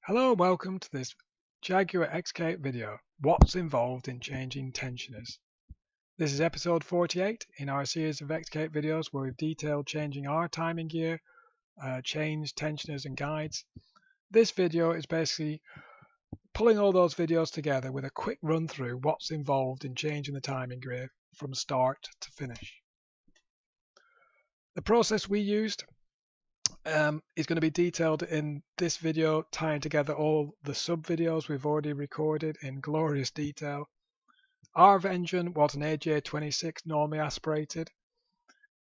Hello and welcome to this Jaguar XK8 video, What's Involved in Changing Tensioners. This is episode 48 in our series of XK8 videos where we've detailed changing our timing gear, chains, tensioners and guides. This video is basically pulling all those videos together with a quick run through what's involved in changing the timing gear from start to finish. The process we used is going to be detailed in this video, tying together all the sub videos we've already recorded in glorious detail. Our engine was an AJ-V8 normally aspirated.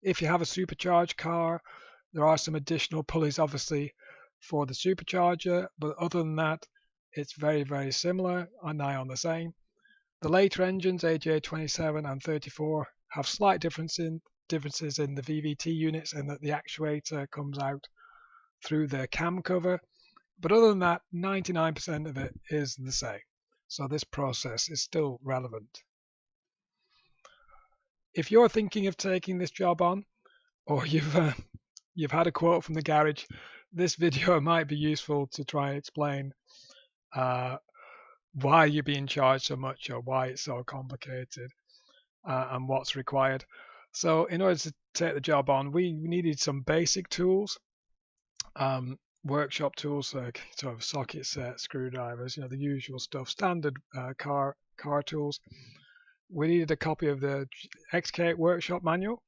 If you have a supercharged car, there are some additional pulleys obviously for the supercharger, but other than that it's very similar and nigh on the same. The later engines, AJ-27 and 34, have slight differences in the VVT units and that the actuator comes out through the cam cover, but other than that 99% of it is the same, so this process is still relevant. If you're thinking of taking this job on, or you've had a quote from the garage, this video might be useful to try and explain why you're being charged so much or why it's so complicated and what's required. So in order to take the job on, we needed some basic tools, workshop tools like sort of socket set, screwdrivers, the usual stuff, standard car tools. We needed a copy of the XK8 workshop manual,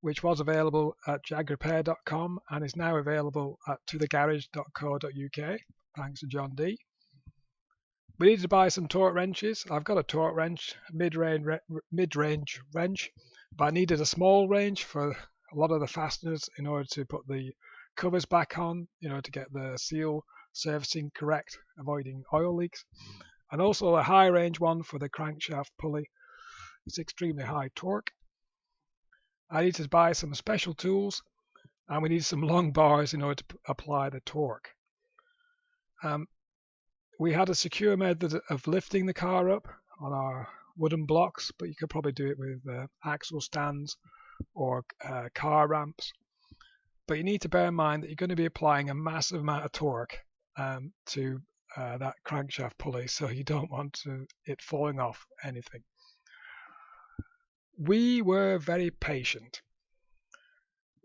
which was available at jaguarrepair.com and is now available at tothegarage.co.uk, thanks to John D. We needed to buy some torque wrenches. I've got a torque wrench, mid-range wrench, but I needed a small range for a lot of the fasteners in order to put the covers back on, to get the seal servicing correct, avoiding oil leaks, and also a high range one for the crankshaft pulley. It's extremely high torque. I needed to buy some special tools, and we needed some long bars in order to apply the torque. We had a secure method of lifting the car up on our wooden blocks, but you could probably do it with axle stands or car ramps. But you need to bear in mind that you're going to be applying a massive amount of torque to that crankshaft pulley, so you don't want it falling off anything. We were very patient.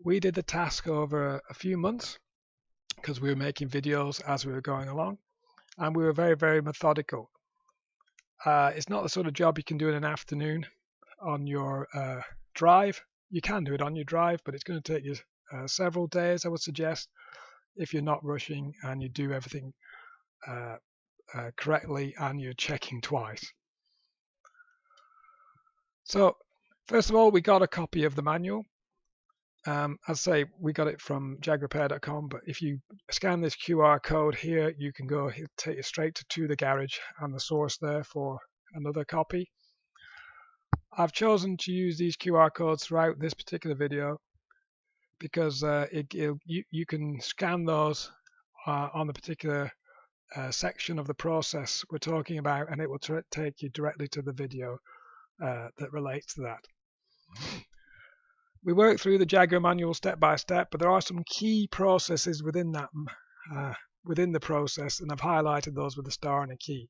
We did the task over a few months because we were making videos as we were going along, and we were very methodical. It's not the sort of job you can do in an afternoon on your drive. You can do it on your drive, but it's going to take you several days, I would suggest, if you're not rushing and you do everything correctly and you're checking twice. So first of all, we got a copy of the manual. As I say, we got it from jaguarrepair.com, but if you scan this QR code here, you can go, it'll take you straight to the garage and the source there for another copy. I've chosen to use these QR codes throughout this particular video because you can scan those on the particular section of the process we're talking about, and it will take you directly to the video that relates to that. We work through the Jaguar manual step by step, but there are some key processes within that within the process, and I've highlighted those with a star and a key.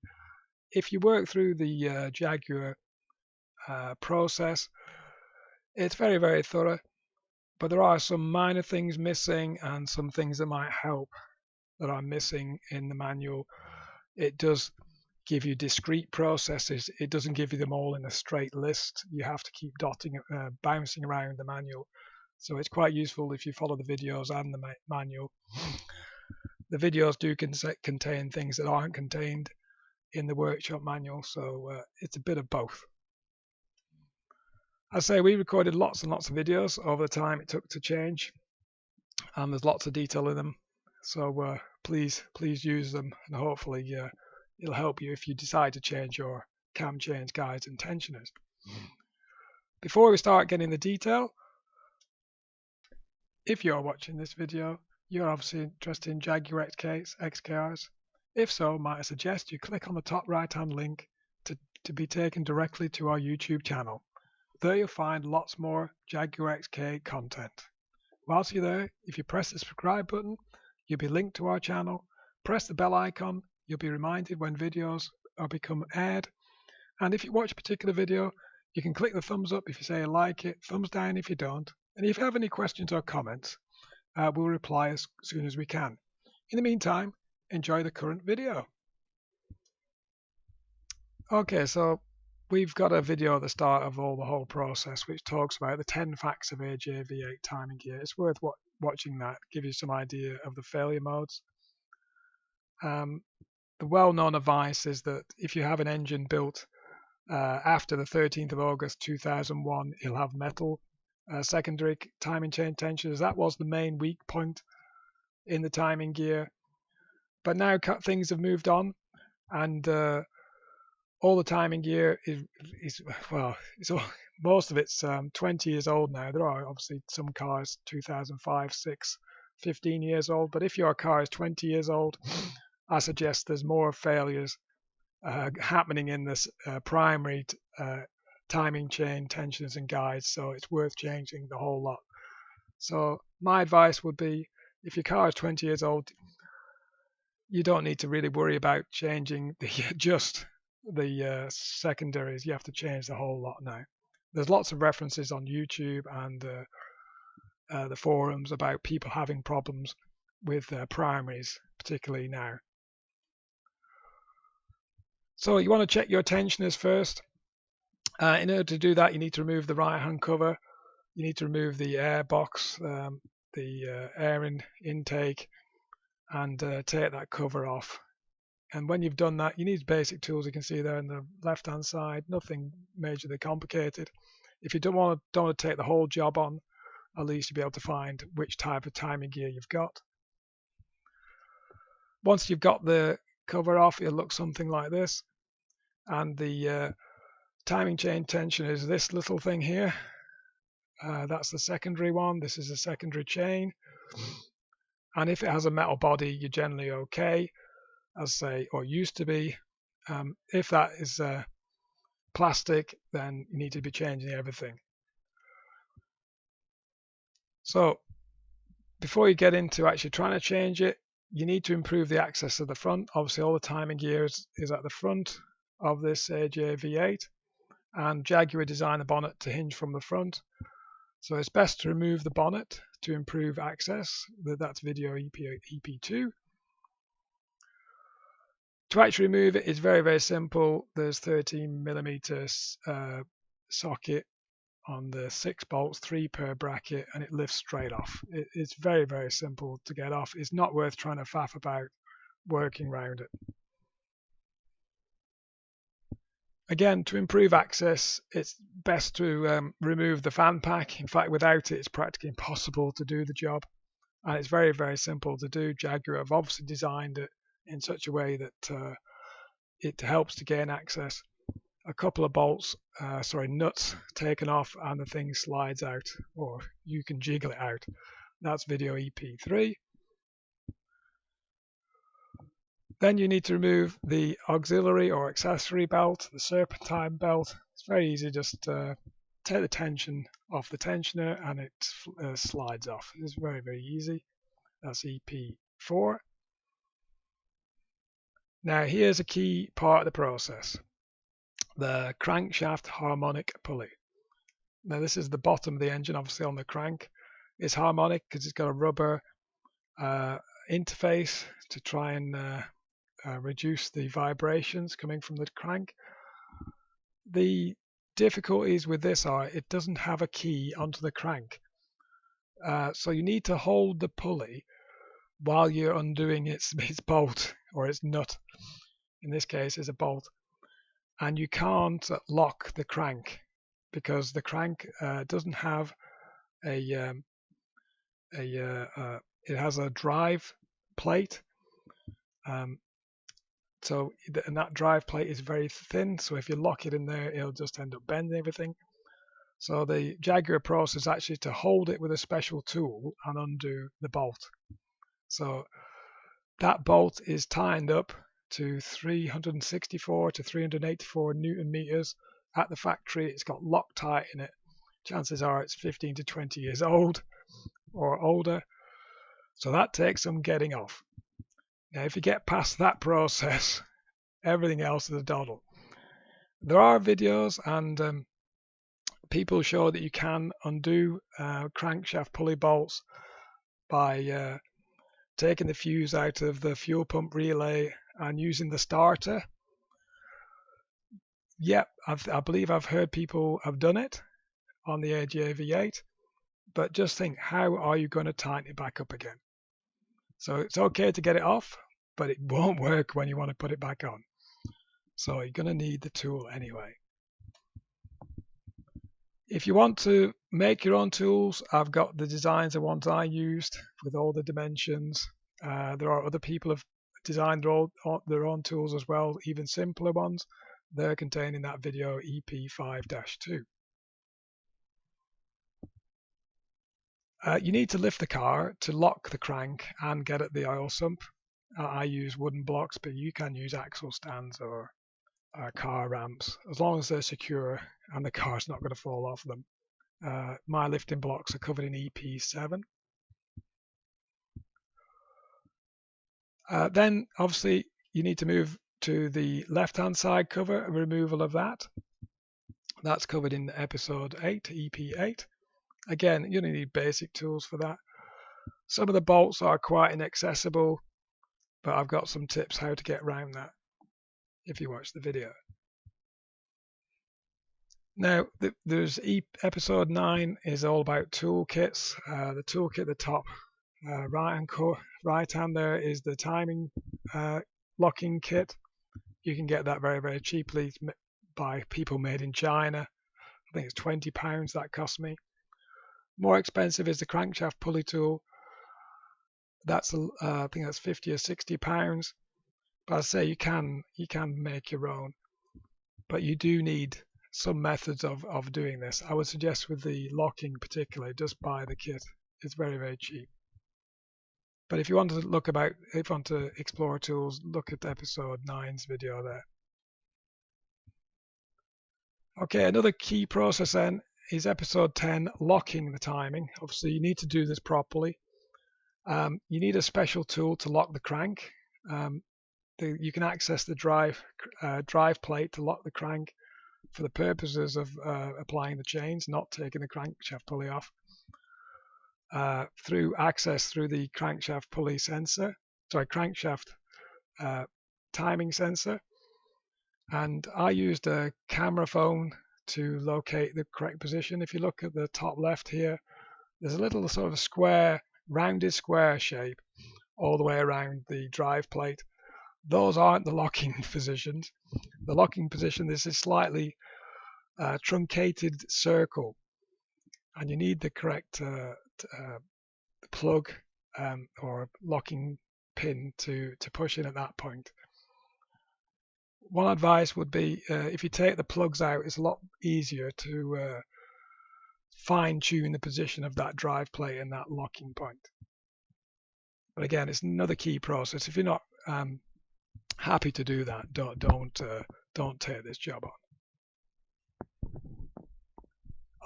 If you work through the Jaguar process, it's very thorough, but there are some minor things missing and some things that might help that are missing in the manual. It does give you discrete processes. It doesn't give you them all in a straight list. You have to keep bouncing around the manual. So it's quite useful if you follow the videos and the manual. The videos do contain things that aren't contained in the workshop manual, so it's a bit of both. I say we recorded lots and lots of videos over the time it took to change, and there's lots of detail in them. So please use them, and hopefully it'll help you if you decide to change your cam change guides and tensioners. Before we start getting the detail, if you're watching this video, you're obviously interested in Jaguar XKRs. If so, might I suggest you click on the top right hand link to be taken directly to our YouTube channel. There you'll find lots more Jaguar XK8 content. Whilst you're there, if you press the subscribe button, you'll be linked to our channel Press the bell icon. You'll be reminded when videos are become aired. And if you watch a particular video, you can click the thumbs up if you say you like it, thumbs down if you don't. And if you have any questions or comments, we'll reply as soon as we can. In the meantime, enjoy the current video. Okay, so we've got a video at the start of the whole process which talks about the 10 facts of AJ-V8 timing gear. It's worth watching that, give you some idea of the failure modes. The well-known advice is that if you have an engine built after the 13th of August 2001, it'll have metal secondary timing chain tensioners. That was the main weak point in the timing gear. But now things have moved on, and all the timing gear is most of it's 20 years old now. There are obviously some cars 2005, 6, 15 years old, but if your car is 20 years old, I suggest there's more failures happening in this primary timing chain tensioners and guides, so it's worth changing the whole lot. So my advice would be, if your car is 20 years old, you don't need to really worry about changing just the secondaries. You have to change the whole lot now. There's lots of references on YouTube and the forums about people having problems with primaries, particularly now. So you want to check your tensioners first. In order to do that, you need to remove the right-hand cover. You need to remove the air box, the air intake, and take that cover off. And when you've done that, you need basic tools. You can see there on the left-hand side, nothing majorly complicated. If you don't want to take the whole job on, at least you'll be able to find which type of timing gear you've got. Once you've got the cover off, it'll look something like this. And the timing chain tensioner is this little thing here. That's the secondary one. This is a secondary chain. And if it has a metal body, you're generally okay, as say, or used to be. If that is plastic, then you need to be changing everything. So before you get into actually trying to change it, you need to improve the access to the front. Obviously, all the timing gear is at the front of this AJ-V8, and Jaguar designed the bonnet to hinge from the front. So it's best to remove the bonnet to improve access. That's video EP2. To actually remove it is very, very simple. There's 13mm socket on the 6 bolts, 3 per bracket, and it lifts straight off. It's very, very simple to get off. It's not worth trying to faff about working around it. Again, to improve access, it's best to remove the fan pack. In fact, without it, it's practically impossible to do the job. And it's very, very simple to do. Jaguar have obviously designed it in such a way that it helps to gain access. A couple of nuts taken off, and the thing slides out, or you can jiggle it out. That's video EP3. Then you need to remove the auxiliary or accessory belt, the serpentine belt. It's very easy, just take the tension off the tensioner and it slides off. It's very, very easy. That's EP4. Now here's a key part of the process. The crankshaft harmonic pulley. Now this is the bottom of the engine, obviously on the crank. It's harmonic because it's got a rubber interface to try and reduce the vibrations coming from the crank. The difficulties with this are it doesn't have a key onto the crank. So you need to hold the pulley while you're undoing its bolt or its nut. In this case, it's a bolt. And you can't lock the crank because the crank doesn't have it has a drive plate. And that drive plate is very thin, so if you lock it in there, it'll just end up bending everything. So the Jaguar approach is actually to hold it with a special tool and undo the bolt. So that bolt is tightened up to 364 to 384 Newton meters at the factory. It's got Loctite in it. Chances are it's 15 to 20 years old or older. So that takes some getting off. Now, if you get past that process, everything else is a doddle. There are videos and people show that you can undo crankshaft pulley bolts by taking the fuse out of the fuel pump relay and using the starter. Yep, I believe I've heard people have done it on the AJ-V8, but just think, how are you going to tighten it back up again? So it's okay to get it off, but it won't work when you want to put it back on. So you're going to need the tool anyway. If you want to make your own tools, I've got the designs of ones I used with all the dimensions. There are other people have designed their own tools as well, even simpler ones. They're contained in that video EP5-2. You need to lift the car to lock the crank and get at the oil sump. I use wooden blocks, but you can use axle stands or car ramps, as long as they're secure and the car's not going to fall off them. My lifting blocks are covered in EP7. Then obviously you need to move to the left-hand side cover, a removal of that. That's covered in episode 8, EP8. Again, you need basic tools for that. Some of the bolts are quite inaccessible, but I've got some tips how to get around that if you watch the video. Now, there's episode 9 is all about toolkits. The toolkit at the top right hand there is the timing locking kit. You can get that very, very cheaply by people made in China. I think it's £20 that cost me. More expensive is the crankshaft pulley tool. That's I think that's £50 or £60. But I say you can make your own, but you do need some methods of doing this. I would suggest with the locking particularly, just buy the kit. It's very, very cheap. But if you want to explore tools, look at episode 9's video there. Okay, another key process then is episode 10, locking the timing. Obviously, you need to do this properly. You need a special tool to lock the crank. You can access the drive plate to lock the crank for the purposes of applying the chains, not taking the crankshaft pulley off. Through the crankshaft pulley sensor, crankshaft timing sensor. And I used a camera phone to locate the correct position. If you look at the top left here, there's a little sort of rounded square shape all the way around the drive plate. Those aren't the locking positions. The locking position is a slightly truncated circle, and you need the correct plug or locking pin to push in at that point. One advice would be if you take the plugs out, it's a lot easier to fine-tune the position of that drive plate and that locking point. But again, it's another key process. If you're not happy to do that, don't take this job on.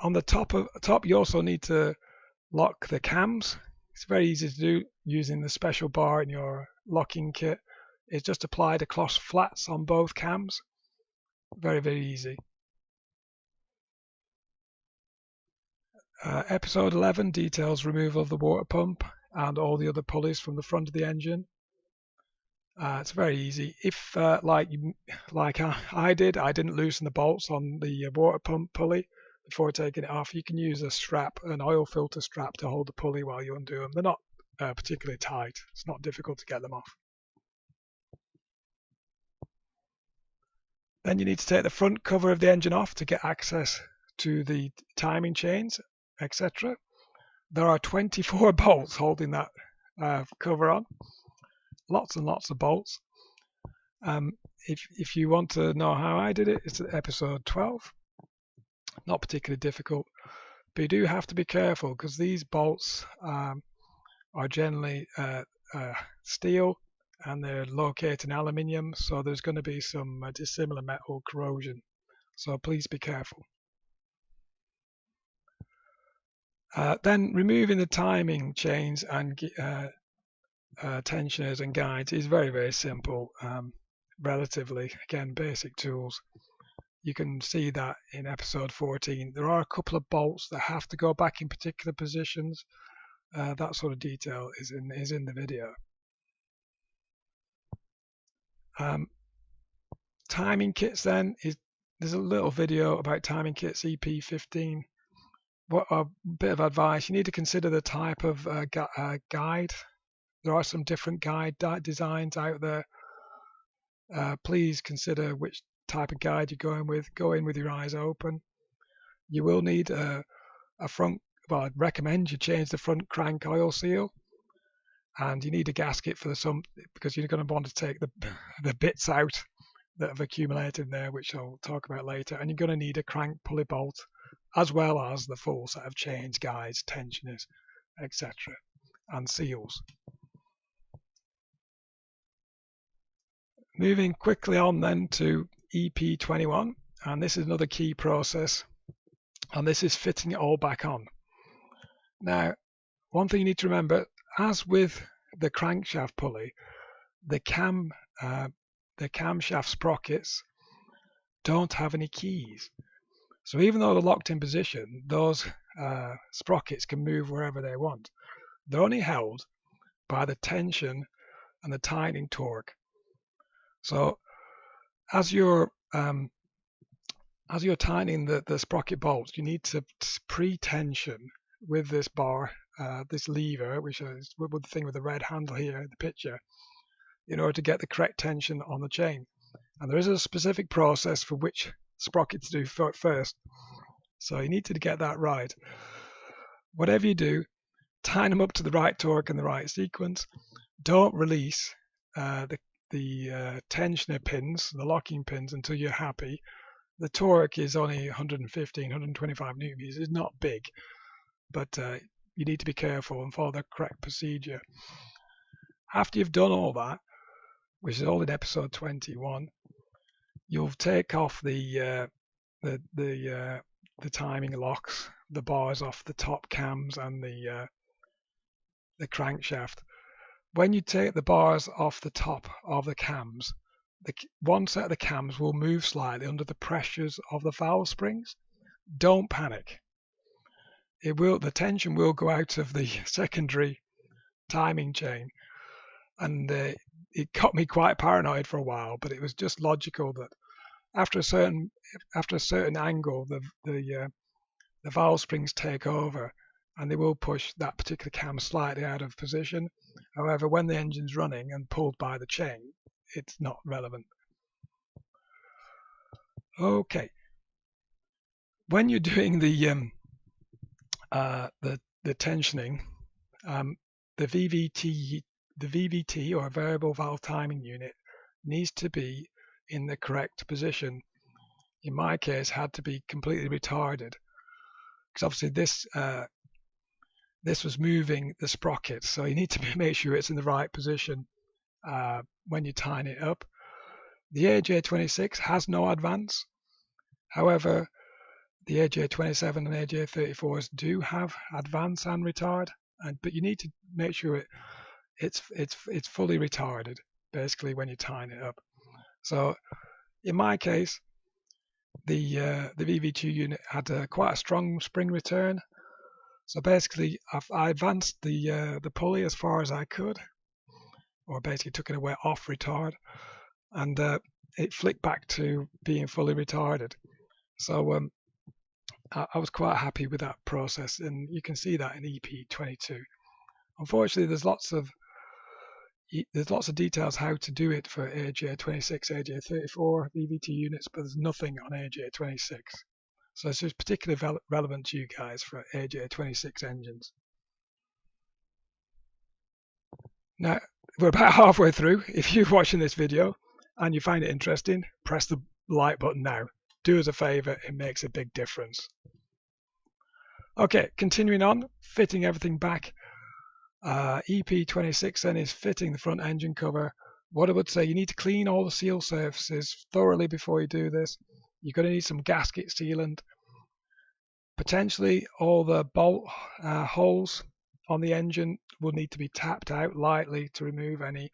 On the top, you also need to lock the cams. It's very easy to do using the special bar in your locking kit. It's just applied across flats on both cams. Very, very easy. Episode 11 details removal of the water pump and all the other pulleys from the front of the engine. It's very easy. If like I did, I didn't loosen the bolts on the water pump pulley before taking it off. You can use a strap, an oil filter strap, to hold the pulley while you undo them. They're not particularly tight. It's not difficult to get them off. Then you need to take the front cover of the engine off to get access to the timing chains, etc. There are 24 bolts holding that cover on. Lots and lots of bolts. If you want to know how I did it, it's episode 12. Not particularly difficult, but you do have to be careful because these bolts are generally steel and they're located in aluminium, so there's going to be some dissimilar metal corrosion. So please be careful. Then removing the timing chains and tensioners and guides is very, very simple. Relatively, again, basic tools. You can see that in episode 14. There are a couple of bolts that have to go back in particular positions. That sort of detail is in the video. Timing kits then there's a little video about timing kits EP15. What a bit of advice: you need to consider the type of guide. There are some different guide designs out there. Please consider which type of guide you're going with. Go in with your eyes open. You will need a front. Well, I'd recommend you change the front crank oil seal, and you need a gasket for the sump because you're going to want to take the bits out that have accumulated there, which I'll talk about later. And you're going to need a crank pulley bolt, as well as the full set of chains, guides, tensioners, etc., and seals. Moving quickly on then to EP21, and this is another key process, and this is fitting it all back on. Now, one thing you need to remember, as with the crankshaft pulley, the camshaft sprockets don't have any keys. So even though they're locked in position, those sprockets can move wherever they want. They're only held by the tension and the tightening torque. So as you're tightening the sprocket bolts, you need to pre-tension with this bar, this lever, which is the thing with the red handle here in the picture, in order to get the correct tension on the chain. And there is a specific process for which sprocket to do first. So you need to get that right. Whatever you do, tighten them up to the right torque and the right sequence. Don't release the tensioner pins, the locking pins, until you're happy. The torque is only 115, 125 newton meters. It's not big, but you need to be careful and follow the correct procedure. After you've done all that, which is all in episode 21, you'll take off the timing locks, the bars off the top cams and the crankshaft. When you take the bars off the top of the cams, one set of the cams will move slightly under the pressures of the valve springs. Don't panic. The tension will go out of the secondary timing chain, and it got me quite paranoid for a while. But it was just logical that after a certain angle, the valve springs take over, and they will push that particular cam slightly out of position. However, when the engine's running and pulled by the chain, it's not relevant. Okay. When you're doing the tensioning, the VVT or variable valve timing unit needs to be in the correct position. In my case, had to be completely retarded, because obviously this was moving the sprockets, so you need to make sure it's in the right position when you tighten it up. The AJ-26 has no advance. However, the AJ-27 and AJ-34s do have advance and retard, but you need to make sure it's fully retarded basically when you tighten it up. So in my case, the VV2 unit had quite a strong spring return. So basically, I advanced the pulley as far as I could, or basically took it away off retard, and it flicked back to being fully retarded. So I was quite happy with that process, and you can see that in EP22. Unfortunately, there's lots of details how to do it for AJ-26, AJ-34 VVT units, but there's nothing on AJ-26. So this is particularly relevant to you guys for AJ-26 engines. Now, we're about halfway through. If you're watching this video and you find it interesting, press the like button now. Do us a favor, it makes a big difference. Okay, continuing on, fitting everything back. EP26 then is fitting the front engine cover. What I would say, you need to clean all the seal surfaces thoroughly before you do this. You're going to need some gasket sealant, potentially all the bolt holes on the engine will need to be tapped out lightly to remove any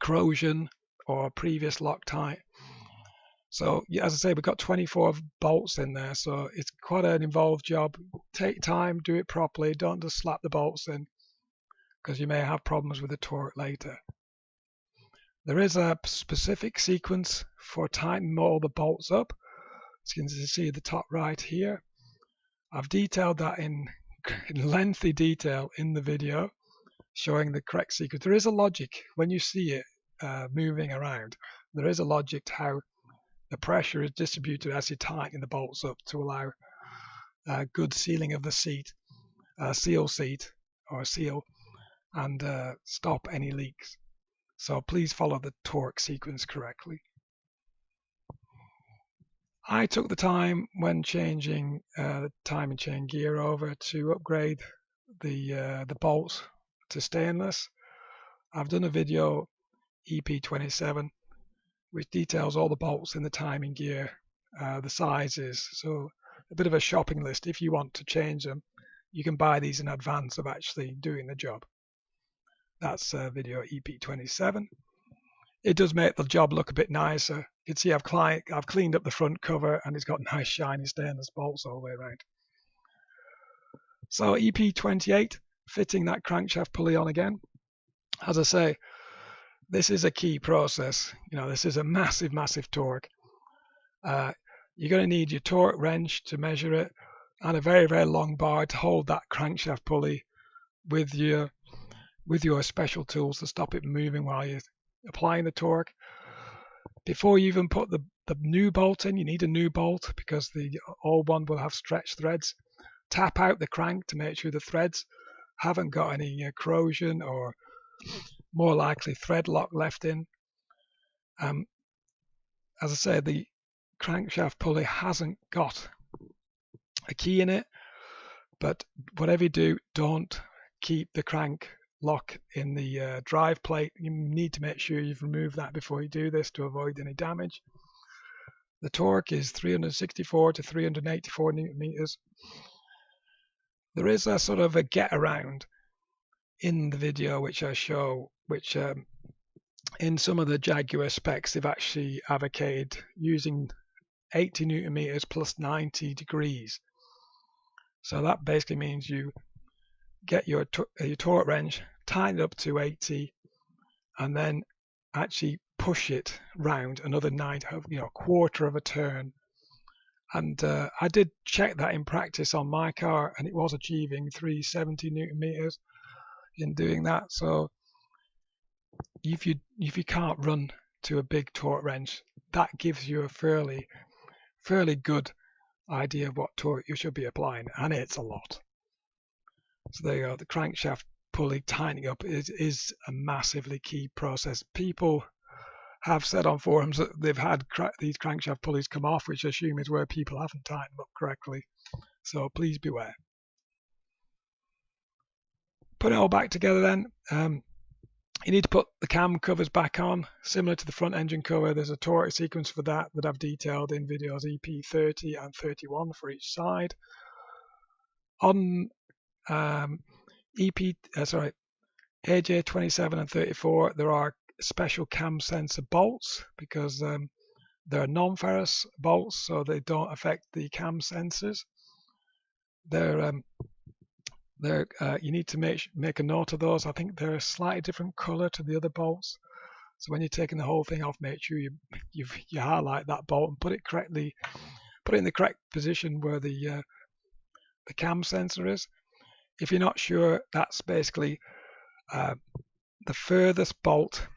corrosion or previous Loctite. So as I say, we've got 24 bolts in there, so it's quite an involved job. Take time, do it properly, don't just slap the bolts in, because you may have problems with the torque later. There is a specific sequence for tightening all the bolts up. As you can see at the top right here, I've detailed that in lengthy detail in the video, showing the correct sequence. There is a logic when you see it moving around. There is a logic to how the pressure is distributed as you tighten the bolts up to allow good sealing of the seat, seal, and stop any leaks. So please follow the torque sequence correctly. I took the time when changing the timing chain gear over to upgrade the bolts to stainless. I've done a video, EP27, which details all the bolts in the timing gear, the sizes. So a bit of a shopping list. If you want to change them, you can buy these in advance of actually doing the job. That's video EP27. It does make the job look a bit nicer. You can see I've cleaned up the front cover, and it's got nice shiny stainless bolts all the way around. So EP28, fitting that crankshaft pulley on again. As I say, this is a key process. This is a massive torque. You're going to need your torque wrench to measure it, and a very long bar to hold that crankshaft pulley with your special tools to stop it moving while you're applying the torque. Before you even put the new bolt in, you need a new bolt because the old one will have stretched threads. Tap out the crank to make sure the threads haven't got any corrosion or more likely thread lock left in. As I say, the crankshaft pulley hasn't got a key in it, but whatever you do, don't keep the crank lock in the drive plate. You need to make sure you've removed that before you do this to avoid any damage. The torque is 364 to 384 Newton meters. There is a sort of a get around in the video which I show, which in some of the Jaguar specs they've actually advocated using 80 Newton meters plus 90 degrees. So that basically means you get your torque wrench, tighten it up to 80, and then actually push it round another 90, a quarter of a turn. And I did check that in practice on my car, and it was achieving 370 Newton meters in doing that. So if you can't run to a big torque wrench, that gives you a fairly good idea of what torque you should be applying, and it's a lot. So there you go. The crankshaft pulley tightening up is a massively key process. People have said on forums that they've had these crankshaft pulleys come off, which I assume is where people haven't tightened up correctly. So please beware. Put it all back together then. You need to put the cam covers back on, similar to the front engine cover. There's a torque sequence for that I've detailed in videos EP30 and 31 for each side. On AJ-27 and 34, there are special cam sensor bolts because they're non-ferrous bolts, so they don't affect the cam sensors. You need to make a note of those. I think they're a slightly different color to the other bolts. So when you're taking the whole thing off, make sure you highlight that bolt and put it in the correct position where the cam sensor is. If you're not sure, that's basically the furthest bolt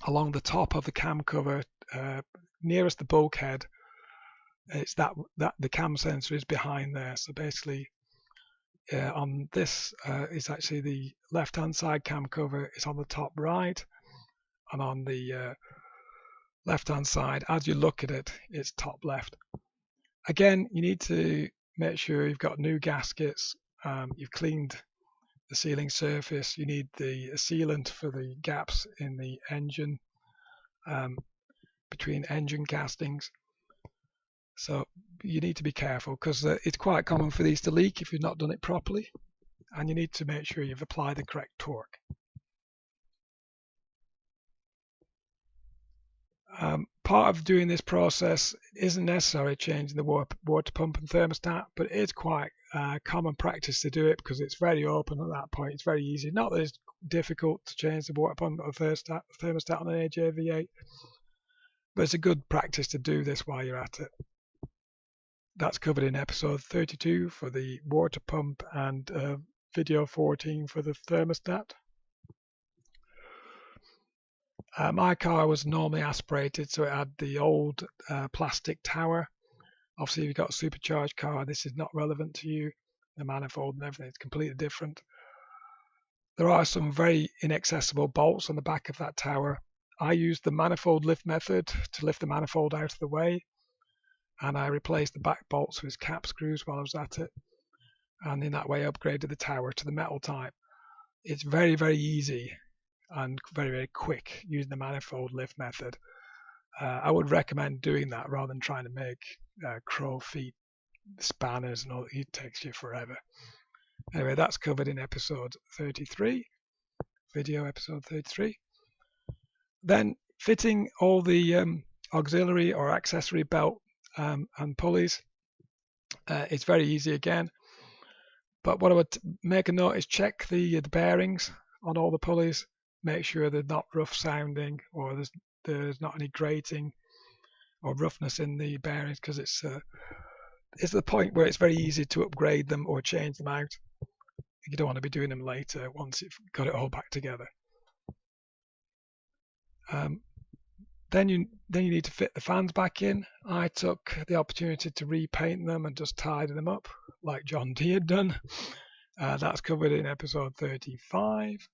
along the top of the cam cover, nearest the bulkhead. It's that the cam sensor is behind there. So basically, on this is actually the left-hand side cam cover is on the top right, and on the left-hand side, as you look at it, it's top left. Again, you need to make sure you've got new gaskets. You've cleaned the sealing surface. You need the sealant for the gaps in the engine, between engine castings. So you need to be careful because it's quite common for these to leak if you've not done it properly, and you need to make sure you've applied the correct torque. Part of doing this process isn't necessarily changing the water pump and thermostat, but it is quite common practice to do it because it's very open at that point. It's very easy. Not that it's difficult to change the water pump or thermostat on an AJ-V8, but it's a good practice to do this while you're at it. That's covered in episode 32 for the water pump and video 14 for the thermostat. My car was normally aspirated, so it had the old plastic tower. Obviously, if you've got a supercharged car, this is not relevant to you. The manifold and everything is completely different. There are some very inaccessible bolts on the back of that tower. I used the manifold lift method to lift the manifold out of the way, and I replaced the back bolts with cap screws while I was at it, and in that way upgraded the tower to the metal type. It's very, very easy and very, very quick using the manifold lift method. I would recommend doing that rather than trying to make crow feet spanners and all. It takes you forever. Anyway, that's covered in episode 33, video episode 33. Then fitting all the auxiliary or accessory belt and pulleys. It's very easy again. But what I would make a note is check the bearings on all the pulleys. Make sure they're not rough sounding or there's not any grating or roughness in the bearings, because it's the point where it's very easy to upgrade them or change them out. You don't want to be doing them later once you've got it all back together. Then you need to fit the fans back in. I took the opportunity to repaint them and just tidy them up like John D had done. That's covered in episode 35.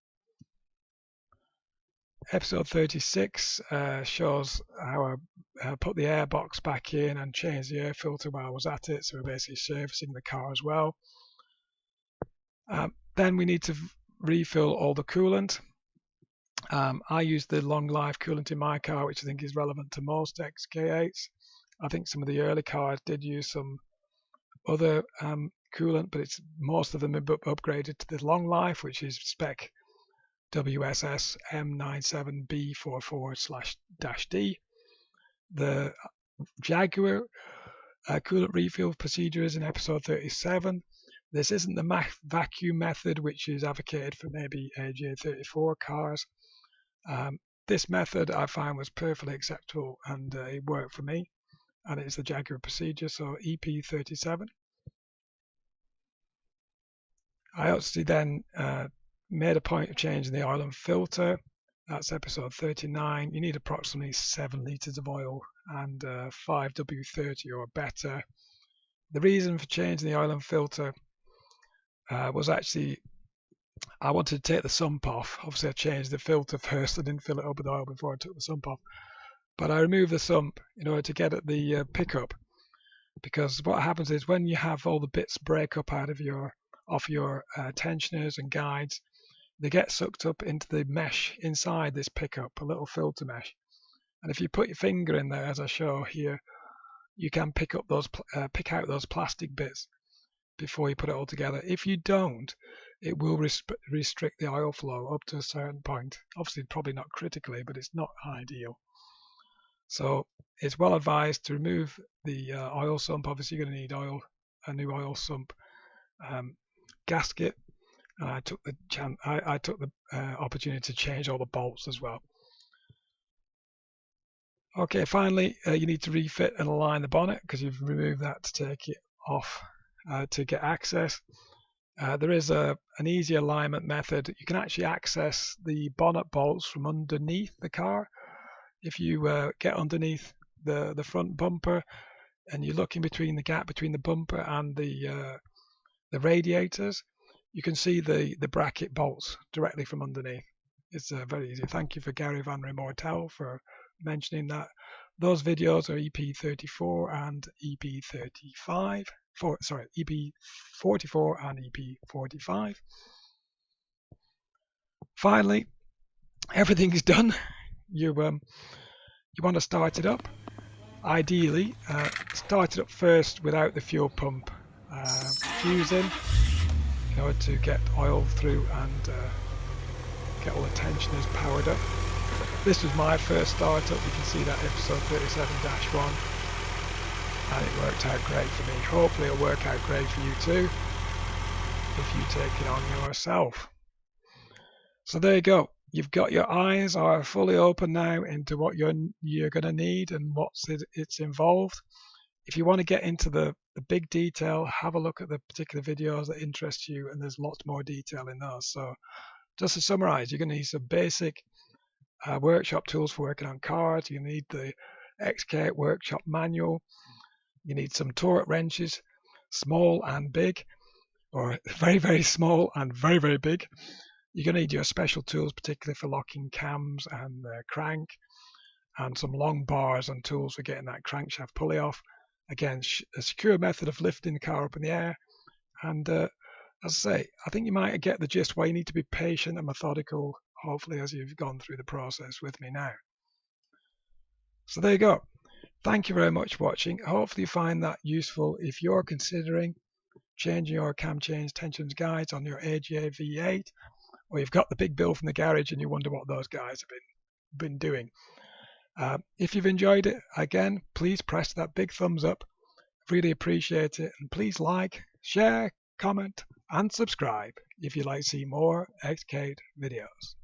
Episode 36 shows how I put the air box back in and changed the air filter while I was at it. So we're basically servicing the car as well. Then we need to refill all the coolant. I use the long life coolant in my car, which I think is relevant to most XK8s. I think some of the early cars did use some other coolant, but most of them have upgraded to the long life, which is spec WSS M97B44/D. The Jaguar coolant refill procedure is in episode 37. This isn't the vacuum method, which is advocated for maybe AJ-34 cars. This method I found was perfectly acceptable and it worked for me. And it's the Jaguar procedure, so EP37. I actually then made a point of changing the oil and filter. That's episode 39. You need approximately 7 litres of oil and 5W30 or better. The reason for changing the oil and filter was actually I wanted to take the sump off. Obviously, I changed the filter first. I didn't fill it up with oil before I took the sump off. But I removed the sump in order to get at the pickup, because what happens is when you have all the bits break up out of your tensioners and guides, they get sucked up into the mesh inside this pickup, a little filter mesh. And if you put your finger in there, as I show here, you can pick out those plastic bits before you put it all together. If you don't, it will restrict the oil flow up to a certain point. Obviously, probably not critically, but it's not ideal. So it's well advised to remove the oil sump. Obviously, you're going to need a new oil sump gasket. And I took the opportunity to change all the bolts as well. Okay, finally, you need to refit and align the bonnet because you've removed that to take it off to get access. There is an easy alignment method. You can actually access the bonnet bolts from underneath the car. If you get underneath the front bumper and you look in between the gap between the bumper and the radiators, you can see the bracket bolts directly from underneath. It's very easy. Thank you for Gary Van Remortel for mentioning that. Those videos are EP34 and EP35. EP44 and EP45. Finally, everything is done. You want to start it up. Ideally, start it up first without the fuel pump fusing in order to get oil through and get all the tensioners powered up. This was my first startup. You can see that episode 37-1, and it worked out great for me. Hopefully it'll work out great for you too if you take it on yourself. So there you go. You've got your eyes are fully open now into what you're going to need and it's involved. If you want to get into the big detail, have a look at the particular videos that interest you, and there's lots more detail in those. So just to summarize, you're going to need some basic workshop tools for working on cars. You need the XK8 workshop manual. You need some torque wrenches, small and big, or very, very small and very, very big. You're going to need your special tools, particularly for locking cams and crank, and some long bars and tools for getting that crankshaft pulley off. Again, a secure method of lifting the car up in the air. And as I say, I think you might get the gist why you need to be patient and methodical, hopefully, as you've gone through the process with me now. So there you go. Thank you very much for watching. Hopefully you find that useful if you're considering changing your cam change tensions guides on your AJ-V8, or you've got the big bill from the garage and you wonder what those guys have been doing. If you've enjoyed it, again, please press that big thumbs up. Really appreciate it. And please like, share, comment, and subscribe if you'd like to see more XK8 videos.